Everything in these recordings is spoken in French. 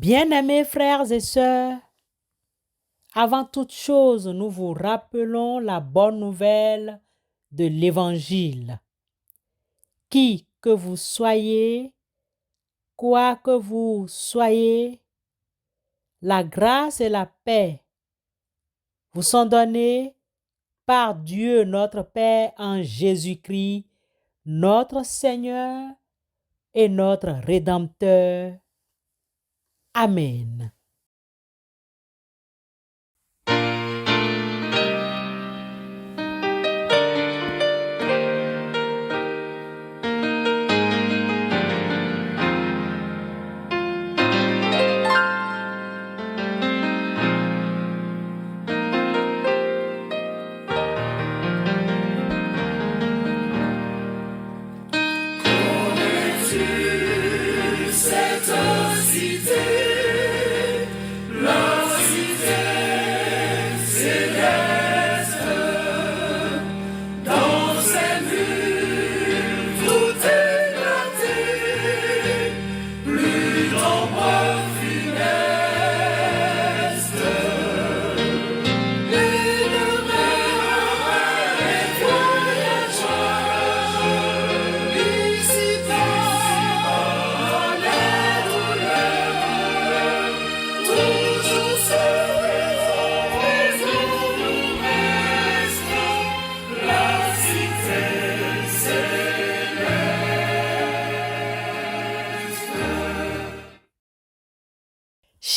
Bien-aimés frères et sœurs, avant toute chose, nous vous rappelons la bonne nouvelle de l'Évangile. Qui que vous soyez, quoi que vous soyez, la grâce et la paix vous sont données par Dieu notre Père en Jésus-Christ, notre Seigneur et notre Rédempteur. Amen.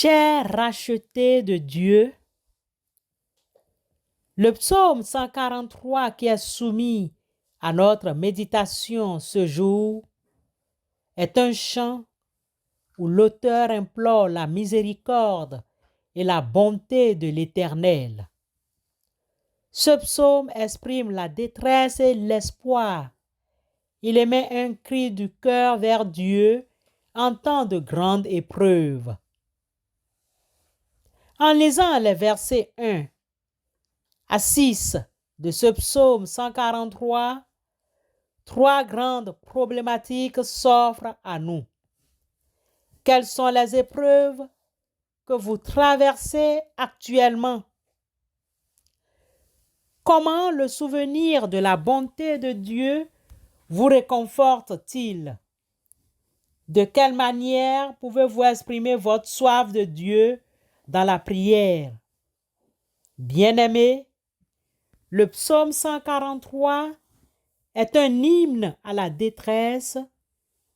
Chers rachetés de Dieu, le psaume 143 qui est soumis à notre méditation ce jour est un chant où l'auteur implore la miséricorde et la bonté de l'Éternel. Ce psaume exprime la détresse et l'espoir. Il émet un cri du cœur vers Dieu en temps de grande épreuve. En lisant les versets 1 à 6 de ce psaume 143, trois grandes problématiques s'offrent à nous. Quelles sont les épreuves que vous traversez actuellement? Comment le souvenir de la bonté de Dieu vous réconforte-t-il? De quelle manière pouvez-vous exprimer votre soif de Dieu dans la prière? Bien-aimés, le psaume 143 est un hymne à la détresse,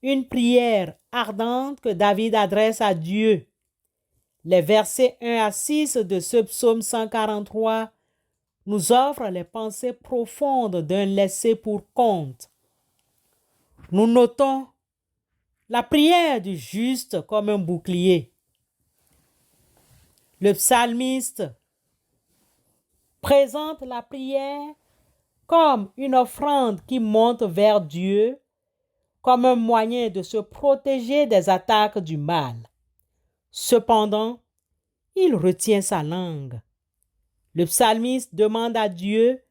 une prière ardente que David adresse à Dieu. Les versets 1 à 6 de ce psaume 143 nous offrent les pensées profondes d'un laissé pour compte. Nous notons la prière du juste comme un bouclier. Le psalmiste présente la prière comme une offrande qui monte vers Dieu, comme un moyen de se protéger des attaques du mal. Cependant, il retient sa langue. Le psalmiste demande à Dieu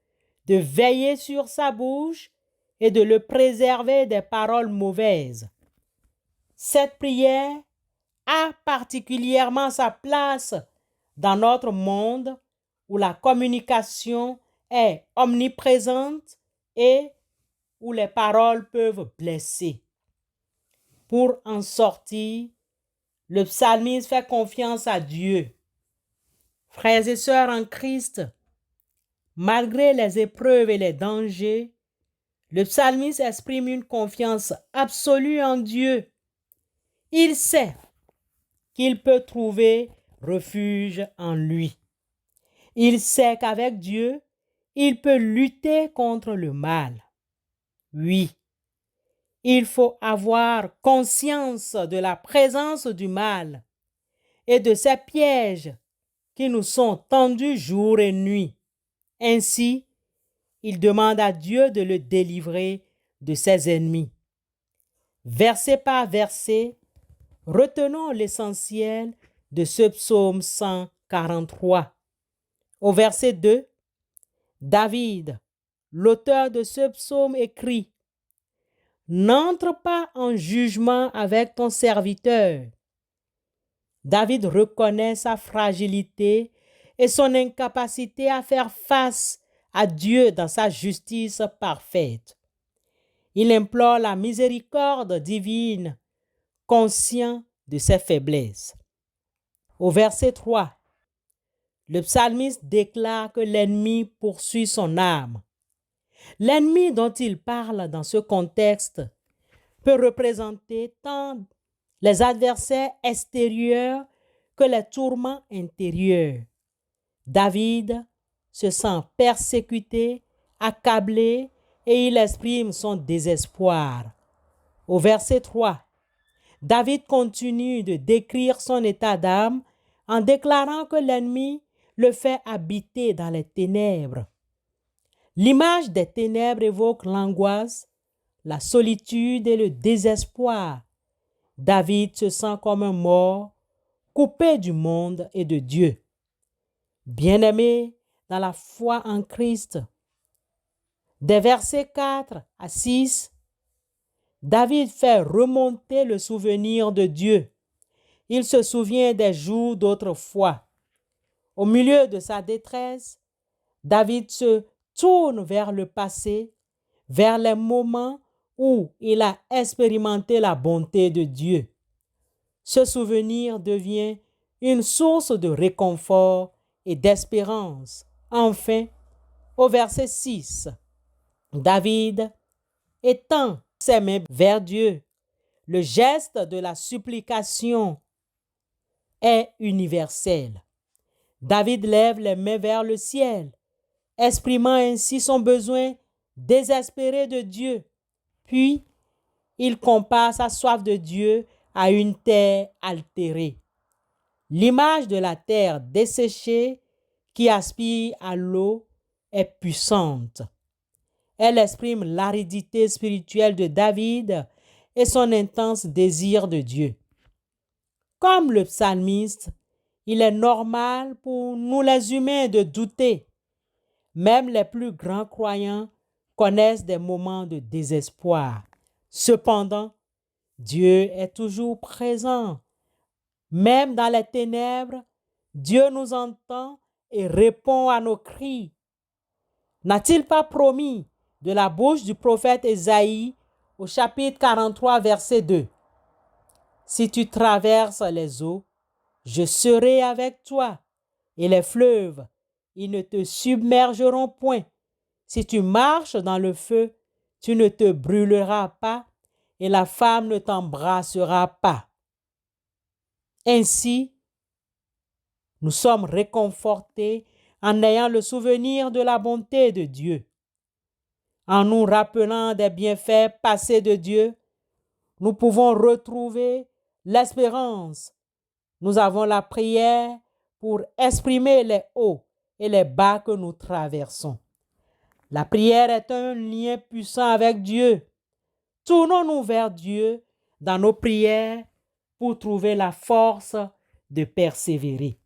de veiller sur sa bouche et de le préserver des paroles mauvaises. Cette prière a particulièrement sa place dans notre monde où la communication est omniprésente et où les paroles peuvent blesser. Pour en sortir, le psalmiste fait confiance à Dieu. Frères et sœurs en Christ, malgré les épreuves et les dangers, le psalmiste exprime une confiance absolue en Dieu. Il sait qu'il peut trouver refuge en lui. Il sait qu'avec Dieu, il peut lutter contre le mal. Oui, il faut avoir conscience de la présence du mal et de ses pièges qui nous sont tendus jour et nuit. Ainsi, il demande à Dieu de le délivrer de ses ennemis. Verset par verset, retenons l'essentiel de ce psaume 143. Au verset 2, David, l'auteur de ce psaume, écrit: « N'entre pas en jugement avec ton serviteur. David reconnaît sa fragilité et son incapacité à faire face à Dieu dans sa justice parfaite. Il implore la miséricorde divine, conscient de ses faiblesses. Au verset 3, le psalmiste déclare que l'ennemi poursuit son âme. L'ennemi dont il parle dans ce contexte peut représenter tant les adversaires extérieurs que les tourments intérieurs. David se sent persécuté, accablé et il exprime son désespoir. Au verset 3, David continue de décrire son état d'âme en déclarant que l'ennemi le fait habiter dans les ténèbres. L'image des ténèbres évoque l'angoisse, la solitude et le désespoir. David se sent comme un mort, coupé du monde et de Dieu. Bien-aimé dans la foi en Christ, des versets 4 à 6, David fait remonter le souvenir de Dieu. Il se souvient des jours d'autrefois. Au milieu de sa détresse, David se tourne vers le passé, vers les moments où il a expérimenté la bonté de Dieu. Ce souvenir devient une source de réconfort et d'espérance. Enfin, au verset 6, David étend ses mains vers Dieu. Le geste de la supplication est universel. David lève les mains vers le ciel, exprimant ainsi son besoin désespéré de Dieu. Puis, il compare sa soif de Dieu à une terre altérée. L'image de la terre desséchée qui aspire à l'eau est puissante. Elle exprime l'aridité spirituelle de David et son intense désir de Dieu. Comme le psalmiste, il est normal pour nous les humains de douter. Même les plus grands croyants connaissent des moments de désespoir. Cependant, Dieu est toujours présent. Même dans les ténèbres, Dieu nous entend et répond à nos cris. N'a-t-il pas promis de la bouche du prophète Ésaïe au chapitre 43, verset 2? Si tu traverses les eaux, je serai avec toi, et les fleuves, ils ne te submergeront point. Si tu marches dans le feu, tu ne te brûleras pas, et la flamme ne t'embrassera pas. Ainsi, nous sommes réconfortés en ayant le souvenir de la bonté de Dieu. En nous rappelant des bienfaits passés de Dieu, nous pouvons retrouver l'espérance. Nous avons la prière pour exprimer les hauts et les bas que nous traversons. La prière est un lien puissant avec Dieu. Tournons-nous vers Dieu dans nos prières pour trouver la force de persévérer.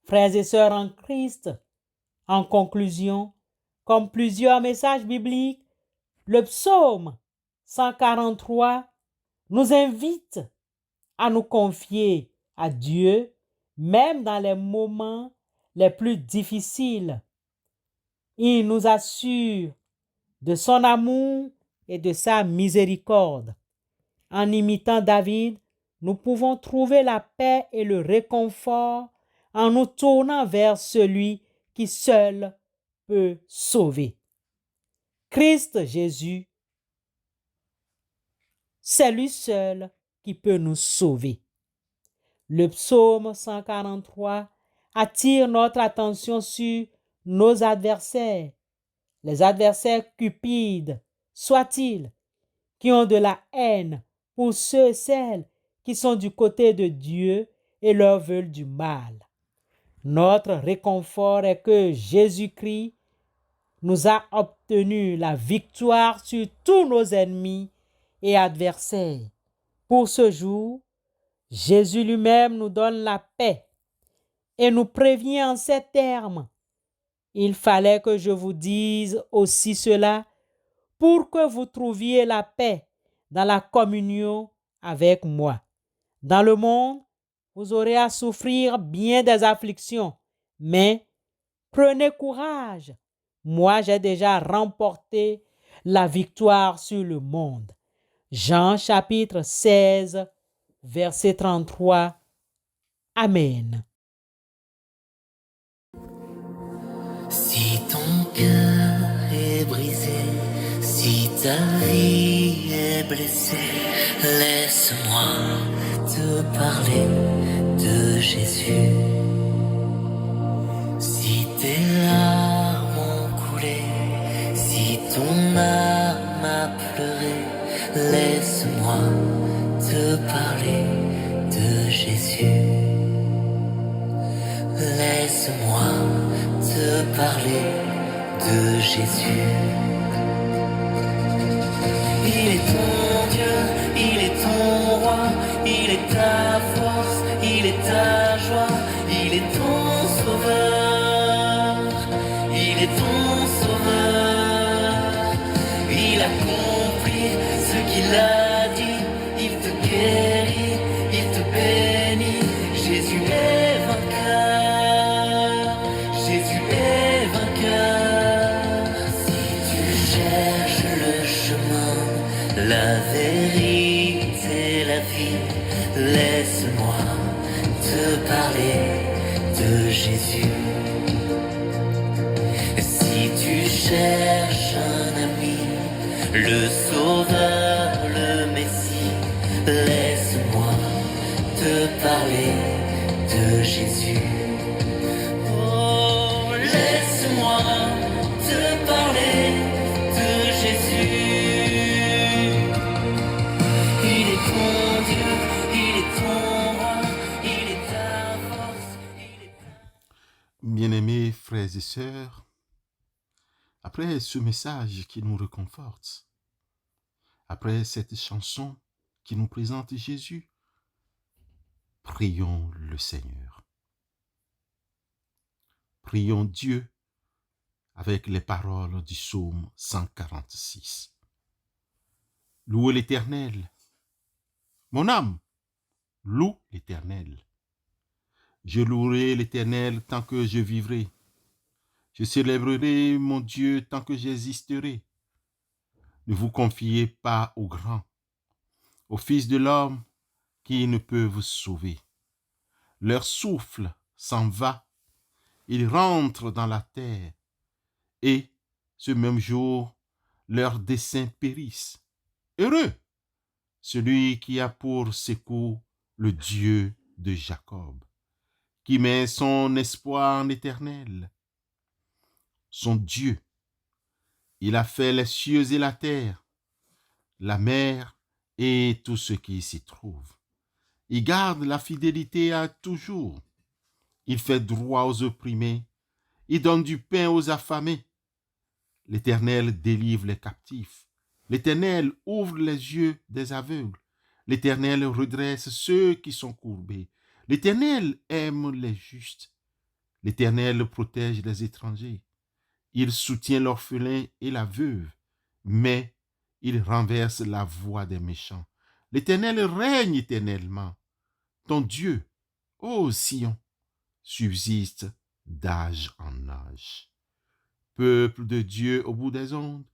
Frères et sœurs en Christ, en conclusion, comme plusieurs messages bibliques, le psaume 143 nous invite à nous confier à Dieu, même dans les moments les plus difficiles. Il nous assure de son amour et de sa miséricorde. En imitant David, nous pouvons trouver la paix et le réconfort en nous tournant vers celui qui seul peut sauver. Christ Jésus, c'est lui seul qui peut nous sauver. Le psaume 143 attire notre attention sur nos adversaires, les adversaires cupides, soient-ils, qui ont de la haine pour ceux et celles qui sont du côté de Dieu et leur veulent du mal. Notre réconfort est que Jésus-Christ nous a obtenu la victoire sur tous nos ennemis et adversaires. Pour ce jour, Jésus lui-même nous donne la paix et nous prévient en ces termes. Il fallait que je vous dise aussi cela pour que vous trouviez la paix dans la communion avec moi. Dans le monde, Vous aurez à souffrir bien des afflictions, mais prenez courage. Moi, j'ai déjà remporté la victoire sur le monde. Jean chapitre 16, verset 33. Amen. Si ton cœur est brisé, si ta vie est blessée, laisse-moi te parler de Jésus. Si tes larmes ont coulé, si ton âme a pleuré, laisse-moi te parler de Jésus. Laisse-moi te parler de Jésus. Il est ton Dieu, il est ton roi, il est ta force, il est ta joie, il est ton sauveur, il est ton sauveur. Il accomplit ce qu'il a dit, il te guérit, il te bénit. Jésus est vainqueur, Jésus est vainqueur. Si tu cherches le chemin, la vérité, la vie, laisse-moi te parler de Jésus. Si tu cherches un ami, le sauveur, le Messie, laisse-moi te parler de Jésus. Oh, laisse-moi te parler de Jésus. Il est ton Dieu, il est ton roi, il est ta force, il est ta... Bien-aimés frères et sœurs, après ce message qui nous réconforte, après cette chanson qui nous présente Jésus, prions le Seigneur. Prions Dieu avec les paroles du psaume 146. Louez l'Éternel. Mon âme, loue l'Éternel. Je louerai l'Éternel tant que je vivrai. Je célébrerai mon Dieu tant que j'existerai. Ne vous confiez pas aux grands, aux fils de l'homme qui ne peuvent vous sauver. Leur souffle s'en va, ils rentrent dans la terre, et ce même jour, leurs desseins périssent. Heureux celui qui a pour secours le Dieu de Jacob, qui met son espoir en l'Éternel. Son Dieu, il a fait les cieux et la terre, la mer et tout ce qui s'y trouve. Il garde la fidélité à toujours. Il fait droit aux opprimés. Il donne du pain aux affamés. L'Éternel délivre les captifs. L'Éternel ouvre les yeux des aveugles. L'Éternel redresse ceux qui sont courbés. L'Éternel aime les justes. L'Éternel protège les étrangers. Il soutient l'orphelin et la veuve, mais il renverse la voie des méchants. L'Éternel règne éternellement. Ton Dieu, ô Sion, subsiste d'âge en âge. Peuple de Dieu au bout des ondes,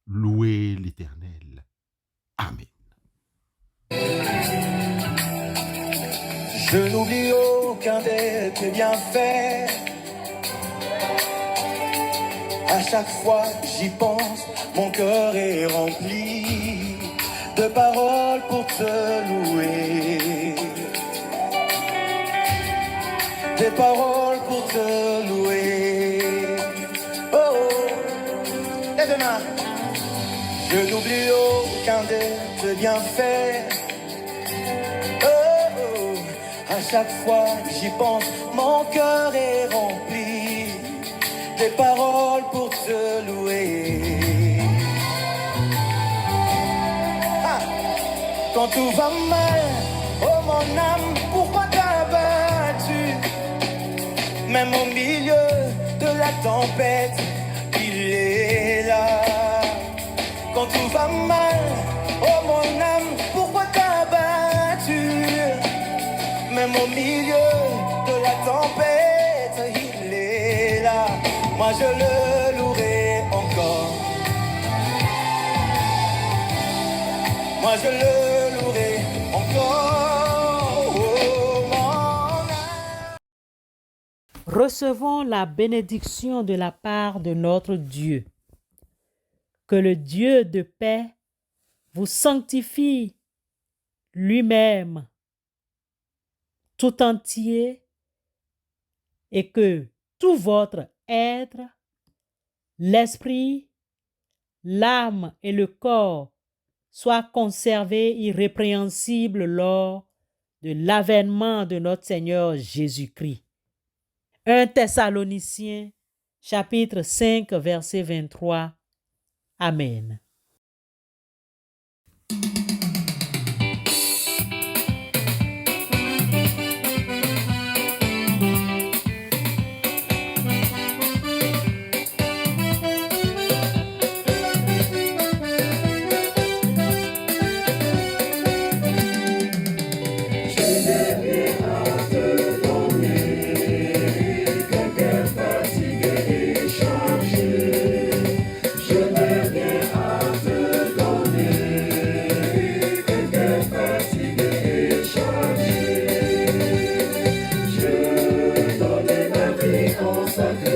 louez l'Éternel. Amen. Je n'oublie aucun de tes bienfaits. À chaque fois que j'y pense, mon cœur est rempli de paroles pour te louer. Des paroles pour te louer. Oh, et demain, je n'oublie aucun de tes bienfaits. À chaque fois que j'y pense, mon cœur est rempli des paroles pour te louer. Ah, quand tout va mal, oh mon âme, pourquoi t'as battu? Même au milieu de la tempête, il est là. Quand tout va mal, oh mon âme, pourquoi t'as battu? Même au moi je le louerai encore. Moi je le louerai encore. Oh, mon âme. Recevons la bénédiction de la part de notre Dieu. Que le Dieu de paix vous sanctifie lui-même tout entier et que tout votre être, l'esprit, l'âme et le corps soient conservés irrépréhensibles lors de l'avènement de notre Seigneur Jésus-Christ. 1 Thessaloniciens, chapitre 5, verset 23. Amen. Consacré